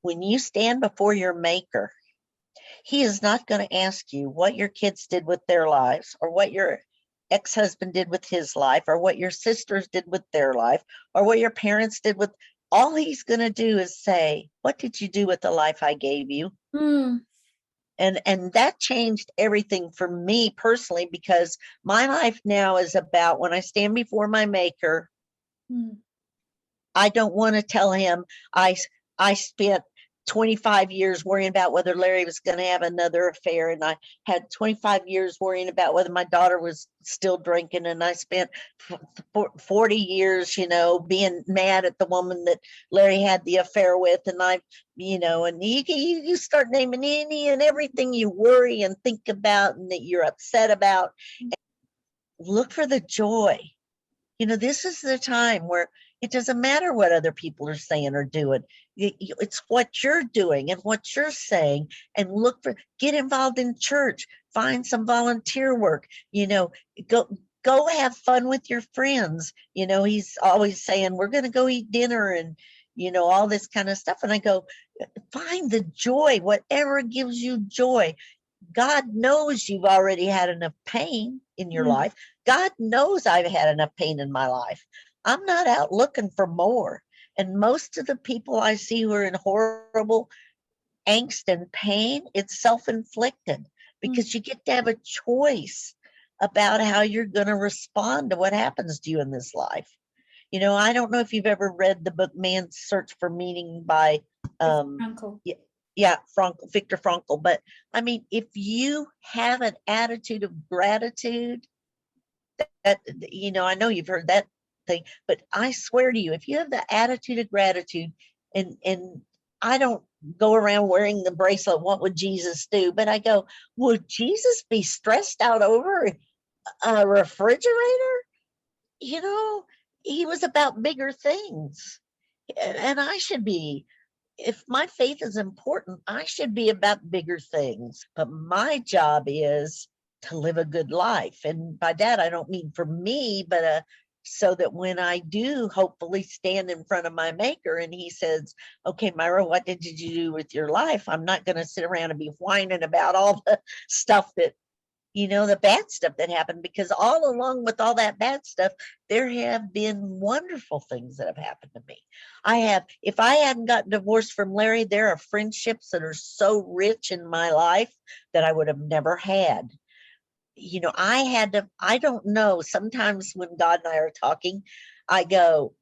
when you stand before your maker, he is not going to ask you what your kids did with their lives, or what your ex-husband did with his life, or what your sisters did with their life, or what your parents did with. All he's going to do is say, what did you do with the life I gave you? Mm. And that changed everything for me personally, because my life now is about, when I stand before my maker, Mm. I don't want to tell him I spent 25 years worrying about whether Larry was going to have another affair, and I had 25 years worrying about whether my daughter was still drinking, and I spent 40 years, being mad at the woman that Larry had the affair with, and and you start naming any and everything you worry and think about and that you're upset about. And look for the joy. This is the time where it doesn't matter what other people are saying or doing. It's what you're doing and what you're saying. And get involved in church, find some volunteer work, go have fun with your friends. He's always saying, we're going to go eat dinner and, all this kind of stuff. And I go, find the joy, whatever gives you joy. God knows you've already had enough pain in your life. God knows I've had enough pain in my life. I'm not out looking for more. And most of the people I see who are in horrible angst and pain, it's self-inflicted, because you get to have a choice about how you're going to respond to what happens to you in this life. I don't know if you've ever read the book Man's Search for Meaning by Frankl. Viktor Frankl. But I mean, if you have an attitude of gratitude, that I know you've heard that thing, but I swear to you, if you have the attitude of gratitude, and I don't go around wearing the bracelet, what would Jesus do? But I go, would Jesus be stressed out over a refrigerator? He was about bigger things. And I should be. If my faith is important, I should be about bigger things. But my job is to live a good life. And by that, I don't mean for me, but so that when I do hopefully stand in front of my maker and he says, okay, Myra, what did you do with your life? I'm not going to sit around and be whining about all the stuff that, the bad stuff that happened, because all along with all that bad stuff, there have been wonderful things that have happened to me. If I hadn't gotten divorced from Larry, there are friendships that are so rich in my life that I would have never had. I don't know, sometimes when God and I are talking, I go,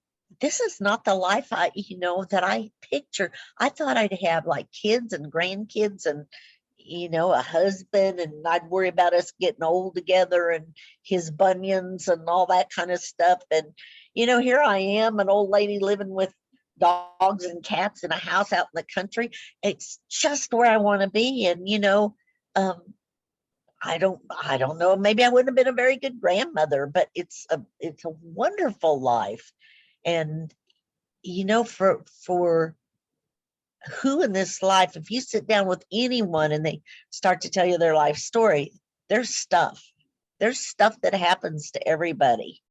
this is not the life that I picture. I thought I'd have like kids and grandkids and, a husband, and I'd worry about us getting old together and his bunions and all that kind of stuff. And, here I am, an old lady living with dogs and cats in a house out in the country. It's just where I want to be. And, I don't know. Maybe I wouldn't have been a very good grandmother, but it's a wonderful life. And, for who in this life, if you sit down with anyone and they start to tell you their life story, there's stuff that happens to everybody.